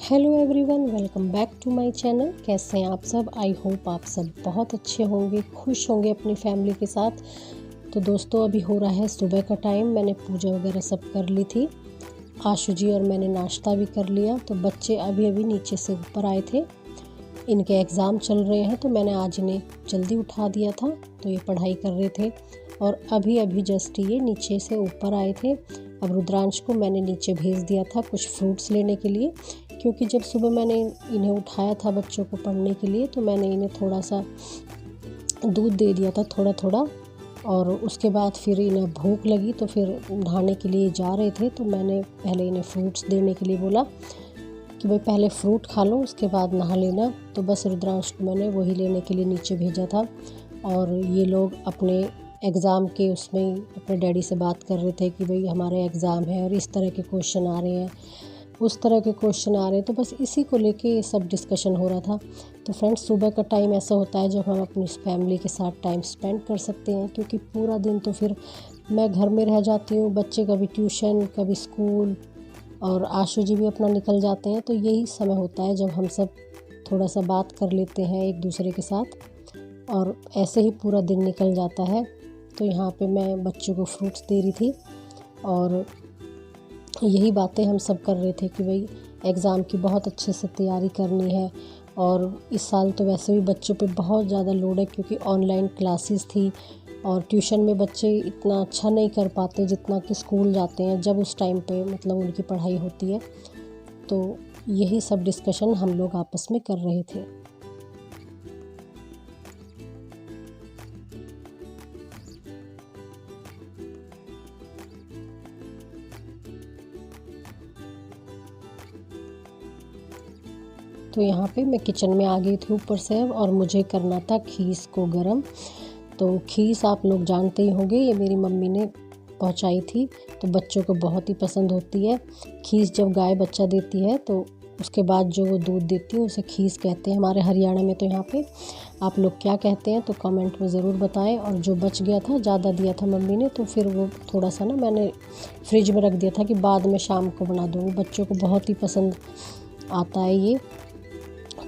Hello everyone, welcome back to my channel. कैसे हैं आप सब? आई होप आप सब बहुत अच्छे होंगे, खुश होंगे अपनी फैमिली के साथ। तो दोस्तों, अभी हो रहा है सुबह का टाइम। मैंने पूजा वगैरह सब कर ली थी। आशु जी और मैंने नाश्ता भी कर लिया। तो बच्चे अभी अभी नीचे से ऊपर आए थे। इनके एग्ज़ाम चल रहे हैं तो मैंने आज इन्हें जल्दी उठा दिया था। तो ये पढ़ाई कर रहे थे और अभी अभी जस्ट ये नीचे से ऊपर आए थे। अब रुद्रांश को मैंने नीचे भेज दिया था कुछ फ्रूट्स लेने के लिए, क्योंकि जब सुबह मैंने इन्हें उठाया था बच्चों को पढ़ने के लिए तो मैंने इन्हें थोड़ा सा दूध दे दिया था, थोड़ा थोड़ा। और उसके बाद फिर इन्हें भूख लगी तो फिर नहाने के लिए जा रहे थे तो मैंने पहले इन्हें फ्रूट्स देने के लिए बोला कि भाई पहले फ्रूट खा लो, उसके बाद नहा लेना। तो बस रुद्रांश को मैंने वही लेने के लिए नीचे भेजा था। और ये लोग अपने एग्ज़ाम के उसमें अपने डैडी से बात कर रहे थे कि भाई हमारे एग्ज़ाम है और इस तरह के क्वेश्चन आ रहे हैं, उस तरह के क्वेश्चन आ रहे हैं। तो बस इसी को लेके ये सब डिस्कशन हो रहा था। तो फ्रेंड्स, सुबह का टाइम ऐसा होता है जब हम अपनी फैमिली के साथ टाइम स्पेंड कर सकते हैं, क्योंकि पूरा दिन तो फिर मैं घर में रह जाती हूँ, बच्चे कभी ट्यूशन कभी स्कूल और आशु जी भी अपना निकल जाते हैं। तो यही समय होता है जब हम सब थोड़ा सा बात कर लेते हैं एक दूसरे के साथ और ऐसे ही पूरा दिन निकल जाता है। तो यहाँ पे मैं बच्चों को फ्रूट्स दे रही थी और यही बातें हम सब कर रहे थे कि भाई एग्ज़ाम की बहुत अच्छे से तैयारी करनी है। और इस साल तो वैसे भी बच्चों पे बहुत ज़्यादा लोड है, क्योंकि ऑनलाइन क्लासेस थी और ट्यूशन में बच्चे इतना अच्छा नहीं कर पाते जितना कि स्कूल जाते हैं, जब उस टाइम पे मतलब उनकी पढ़ाई होती है। तो यही सब डिस्कशन हम लोग आपस में कर रहे थे। तो यहाँ पे मैं किचन में आ गई थी ऊपर से और मुझे करना था खीस को गरम। तो खीस आप लोग जानते ही होंगे, ये मेरी मम्मी ने पहुँचाई थी। तो बच्चों को बहुत ही पसंद होती है खीस। जब गाय बच्चा देती है तो उसके बाद जो वो दूध देती है उसे खीस कहते हैं हमारे हरियाणा में। तो यहाँ पे आप लोग क्या कहते हैं तो कमेंट में ज़रूर बताएं। और जो बच गया था, ज़्यादा दिया था मम्मी ने, तो फिर वो थोड़ा सा ना मैंने फ्रिज में रख दिया था कि बाद में शाम को बना दूँगी। बच्चों को बहुत ही पसंद आता है ये।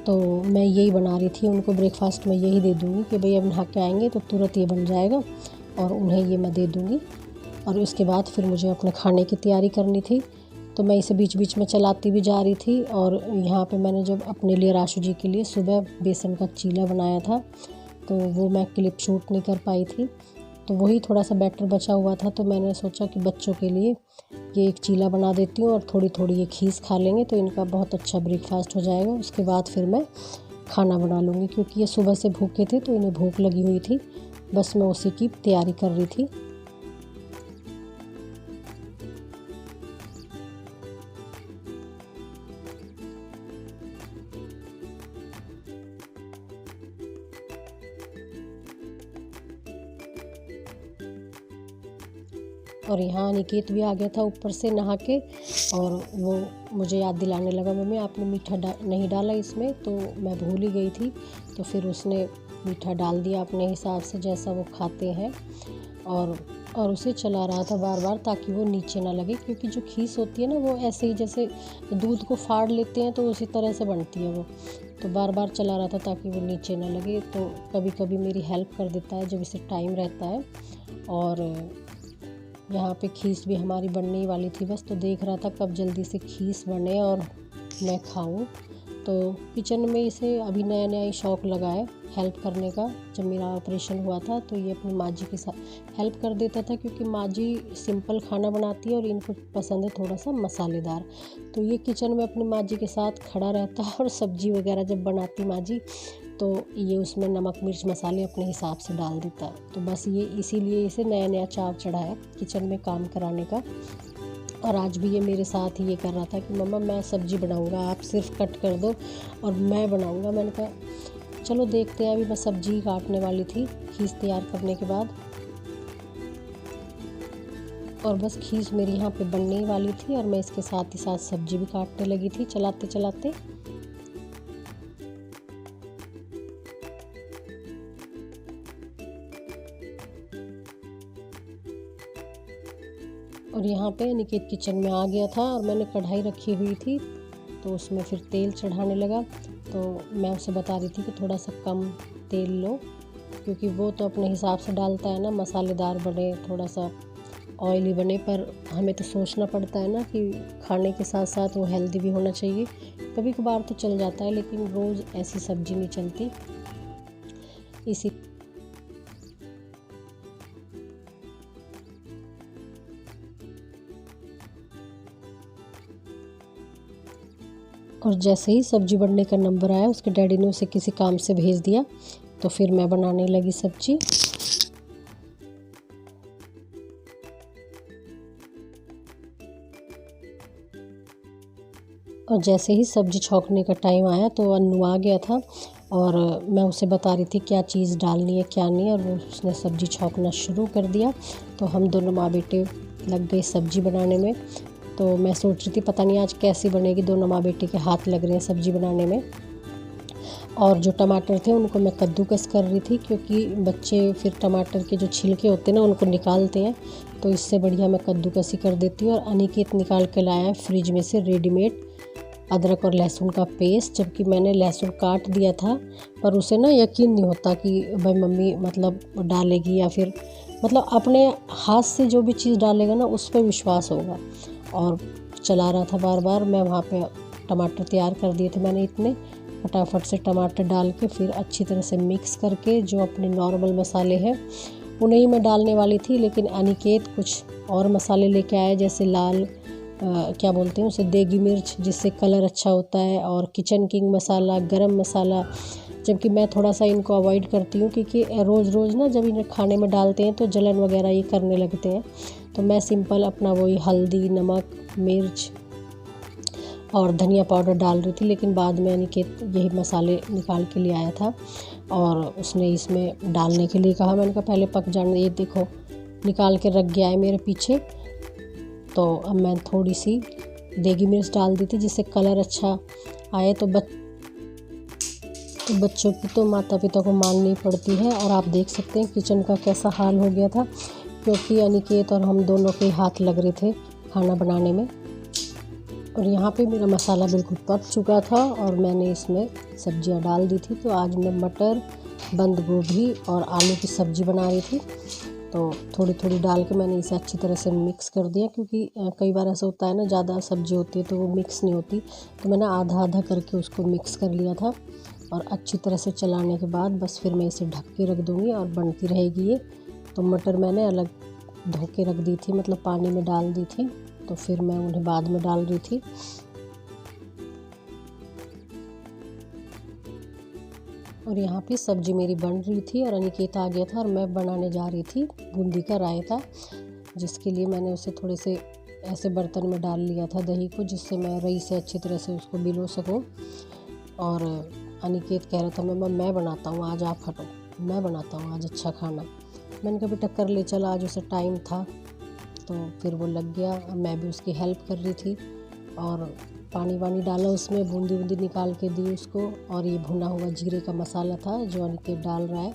तो मैं यही बना रही थी, उनको ब्रेकफास्ट में यही दे दूँगी कि भाई अब नहा के आएंगे तो तुरंत ये बन जाएगा और उन्हें ये मैं दे दूँगी। और उसके बाद फिर मुझे अपने खाने की तैयारी करनी थी। तो मैं इसे बीच बीच में चलाती भी जा रही थी। और यहाँ पे मैंने जब अपने लिए, राशु जी के लिए सुबह बेसन का चीला बनाया था तो वो मैं क्लिप शूट नहीं कर पाई थी। तो वही थोड़ा सा बैटर बचा हुआ था तो मैंने सोचा कि बच्चों के लिए ये एक चीला बना देती हूँ और थोड़ी थोड़ी ये खीस खा लेंगे तो इनका बहुत अच्छा ब्रेकफास्ट हो जाएगा। उसके बाद फिर मैं खाना बना लूँगी, क्योंकि ये सुबह से भूखे थे तो इन्हें भूख लगी हुई थी। बस मैं उसी की तैयारी कर रही थी। और यहाँ अनिकेत भी आ गया था ऊपर से नहा के और वो मुझे याद दिलाने लगा, मम्मी आपने मीठा नहीं डाला इसमें। तो मैं भूल ही गई थी। तो फिर उसने मीठा डाल दिया अपने हिसाब से जैसा वो खाते हैं। और उसे चला रहा था बार बार ताकि वो नीचे ना लगे, क्योंकि जो खीस होती है ना वो ऐसे ही जैसे दूध को फाड़ लेते हैं तो उसी तरह से बनती है वो। तो बार बार चला रहा था ताकि वो नीचे ना लगे। तो कभी कभी मेरी हेल्प कर देता है जब इसे टाइम रहता है। और यहाँ पे खीस भी हमारी बनने ही वाली थी, बस तो देख रहा था कब जल्दी से खीस बने और मैं खाऊं। तो किचन में इसे अभी नया नया ही शौक़ लगा है हेल्प करने का। जब मेरा ऑपरेशन हुआ था तो ये अपनी माँ जी के साथ हेल्प कर देता था, क्योंकि माँ जी सिंपल खाना बनाती है और इनको पसंद है थोड़ा सा मसालेदार। तो ये किचन में अपनी माँ जी के साथ खड़ा रहता है और सब्जी वगैरह जब बनाती माँ जी तो ये उसमें नमक मिर्च मसाले अपने हिसाब से डाल देता है। तो बस ये इसीलिए इसे नया नया चाव चढ़ा है किचन में काम कराने का। और आज भी ये मेरे साथ ही ये कर रहा था कि मम्मा मैं सब्ज़ी बनाऊंगा, आप सिर्फ कट कर दो और मैं बनाऊंगा। मैंने कहा चलो देखते हैं। अभी मैं सब्ज़ी काटने वाली थी खीस तैयार करने के बाद। और बस खीस मेरी यहाँ पे बनने ही वाली थी और मैं इसके साथ ही साथ सब्ज़ी भी काटने लगी थी चलाते चलाते। और यहाँ पे अनिकेत किचन में आ गया था और मैंने कढ़ाई रखी हुई थी तो उसमें फिर तेल चढ़ाने लगा। तो मैं उसे बता रही थी कि थोड़ा सा कम तेल लो, क्योंकि वो तो अपने हिसाब से डालता है ना, मसालेदार बने, थोड़ा सा ऑयली बने, पर हमें तो सोचना पड़ता है ना कि खाने के साथ साथ वो हेल्दी भी होना चाहिए। कभी कभार तो चल जाता है, लेकिन रोज़ ऐसी सब्ज़ी नहीं चलती। इसी और जैसे ही सब्ज़ी बनने का नंबर आया, उसके डैडी ने उसे किसी काम से भेज दिया, तो फिर मैं बनाने लगी सब्ज़ी। और जैसे ही सब्ज़ी छौंकने का टाइम आया तो अन्नू आ गया था, और मैं उसे बता रही थी क्या चीज़ डालनी है क्या नहीं, और वो उसने सब्ज़ी छौंकना शुरू कर दिया। तो हम दोनों माँ बेटे लग गए सब्ज़ी बनाने में। तो मैं सोच रही थी पता नहीं आज कैसी बनेगी, दोनों माँ बेटे के हाथ लग रहे हैं सब्ज़ी बनाने में। और जो टमाटर थे उनको मैं कद्दूकस कर रही थी, क्योंकि बच्चे फिर टमाटर के जो छिलके होते हैं ना उनको निकालते हैं, तो इससे बढ़िया मैं कद्दूकस ही कर देती हूँ। और अनिकेत निकाल के लाया है फ्रिज में से रेडीमेड अदरक और लहसुन का पेस्ट, जबकि मैंने लहसुन काट दिया था, पर उसे ना यकीन नहीं होता कि भाई मम्मी मतलब डालेगी, या फिर मतलब अपने हाथ से जो भी चीज़ डालेगा ना उस पर विश्वास होगा। और चला रहा था बार बार। मैं वहाँ पे टमाटर तैयार कर दिए थे मैंने इतने, फटाफट से टमाटर डाल के फिर अच्छी तरह से मिक्स करके जो अपने नॉर्मल मसाले हैं उन्हें ही मैं डालने वाली थी, लेकिन अनिकेत कुछ और मसाले लेके आया, जैसे लाल क्या बोलते हैं उसे, देगी मिर्च, जिससे कलर अच्छा होता है, और किचन किंग मसाला, गरम मसाला। जबकि मैं थोड़ा सा इनको अवॉइड करती हूँ, क्योंकि रोज़ रोज़ ना जब इन्हें खाने में डालते हैं तो जलन वगैरह ये करने लगते हैं। तो मैं सिंपल अपना वही हल्दी, नमक, मिर्च और धनिया पाउडर डाल रही थी। लेकिन बाद में अनिकेत यही मसाले निकाल के लिए आया था, और उसने इसमें डालने के लिए कहा। मैंने कहा पहले पक जाने, ये देखो निकाल के रख गया है मेरे पीछे। तो अब मैं थोड़ी सी देगी मिर्च डाल दी थी, जिससे कलर अच्छा आए। तो बच्चों की तो माता पिता को माननी पड़ती है। और आप देख सकते हैं किचन का कैसा हाल हो गया था, क्योंकि अनिकेत और हम दोनों के हाथ लग रहे थे खाना बनाने में। और यहाँ पे मेरा मसाला बिल्कुल पक चुका था, और मैंने इसमें सब्जियाँ डाल दी थी। तो आज मैं मटर, बंद गोभी और आलू की सब्ज़ी बना रही थी। तो थोड़ी थोड़ी डाल के मैंने इसे अच्छी तरह से मिक्स कर दिया, क्योंकि कई बार ऐसा होता है ना, ज़्यादा सब्ज़ी होती है तो वो मिक्स नहीं होती। तो मैंने आधा आधा करके उसको मिक्स कर लिया था, और अच्छी तरह से चलाने के बाद बस फिर मैं इसे ढक के रख दूँगी और बनती रहेगी ये। तो मटर मैंने अलग धो के रख दी थी, मतलब पानी में डाल दी थी, तो फिर मैं उन्हें बाद में डाल रही थी। और यहाँ पे सब्ज़ी मेरी बन रही थी, और अनिकेत आ गया था, और मैं बनाने जा रही थी बूंदी का रायता, जिसके लिए मैंने उसे थोड़े से ऐसे बर्तन में डाल लिया था दही को, जिससे मैं रई से अच्छी तरह से उसको भिगो सकूँ। और अनिकेत कह रहा था मम्मा मैं बनाता हूँ आज, आप हटो, मैं बनाता हूँ आज अच्छा खाना। मैंने कहा बेटा कर ले चल, आज उसे टाइम था। तो फिर वो लग गया, मैं भी उसकी हेल्प कर रही थी, और पानी वानी डाला उसमें, बूंदी बूंदी निकाल के दी उसको। और ये भुना हुआ जीरे का मसाला था जो अनिकेत डाल रहा है।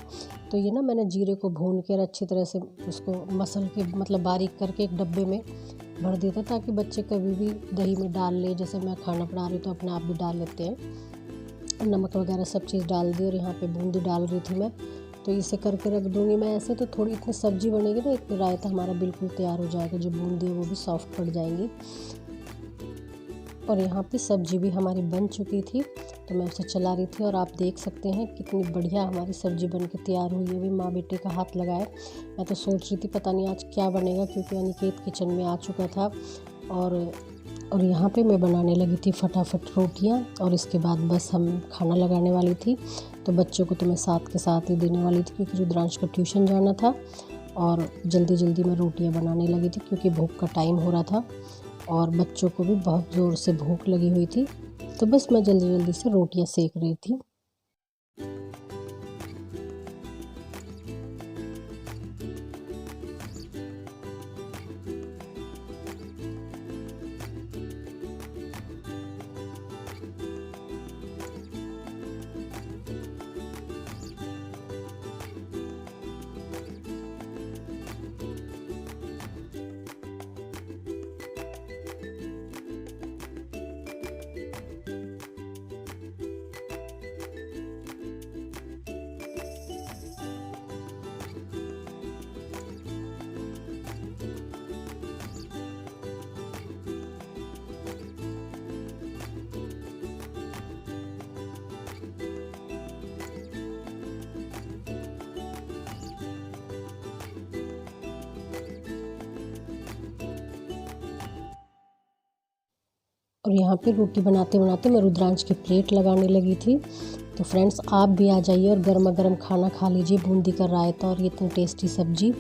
तो ये ना मैंने जीरे को भून कर अच्छी तरह से उसको मसल के, मतलब बारीक करके एक डब्बे में भर दिया था, ताकि बच्चे कभी भी दही में डाल ले, जैसे मैं खाना बना रही तो अपने आप भी डाल लेते हैं। नमक वगैरह सब चीज़ डाल दी, और यहाँ पे बूंदी डाल रही थी मैं। तो इसे करके रख दूँगी मैं ऐसे। तो थोड़ी इतनी सब्ज़ी बनेगी ना, इतनी रायता हमारा बिल्कुल तैयार हो जाएगा, जो बूंदी है वो भी सॉफ्ट पड़ जाएंगी। और यहाँ पे सब्ज़ी भी हमारी बन चुकी थी, तो मैं उसे चला रही थी। और आप देख सकते हैं कितनी बढ़िया हमारी सब्ज़ी बन के तैयार हुई है। अभी माँ बेटे का हाथ लगाए। मैं तो सोच रही थी पता नहीं आज क्या बनेगा, क्योंकि अनिकेत किचन में आ चुका था। और यहाँ पे मैं बनाने लगी थी फटाफट रोटियाँ, और इसके बाद बस हम खाना लगाने वाली थी। तो बच्चों को तो मैं साथ के साथ ही देने वाली थी, क्योंकि रुद्रांश को ट्यूशन जाना था। और जल्दी जल्दी मैं रोटियाँ बनाने लगी थी, क्योंकि भूख का टाइम हो रहा था, और बच्चों को भी बहुत ज़ोर से भूख लगी हुई थी। तो बस मैं जल्दी जल्दी से रोटियाँ सेक रही थी। और यहाँ पे रोटी बनाते बनाते मैं रुद्रांश की प्लेट लगाने लगी थी। तो फ्रेंड्स आप भी आ जाइए और गर्मा गर्म खाना खा लीजिए, बूंदी का रायता और ये इतनी टेस्टी सब्जी।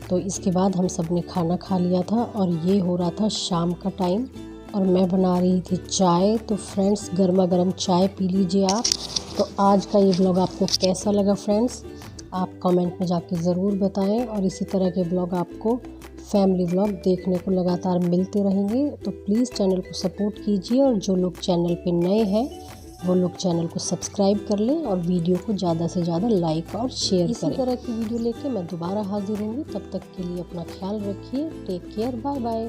तो इसके बाद हम सब ने खाना खा लिया था और ये हो रहा था शाम का टाइम और मैं बना रही थी चाय। तो फ्रेंड्स गर्मा गर्म चाय पी लीजिए आप। तो आज का ये ब्लॉग आपको कैसा लगा फ्रेंड्स, आप कमेंट में जाके ज़रूर बताएं और इसी तरह के ब्लॉग आपको फैमिली ब्लॉग देखने को लगातार मिलते रहेंगे। तो प्लीज़ चैनल को सपोर्ट कीजिए और जो लोग चैनल पे नए हैं वो लोग चैनल को सब्सक्राइब कर लें और वीडियो को ज़्यादा से ज़्यादा लाइक और शेयर करें। इसी तरह की वीडियो लेके मैं दोबारा हाजिर होंगी। तब तक के लिए अपना ख्याल रखिए। Take care, bye bye.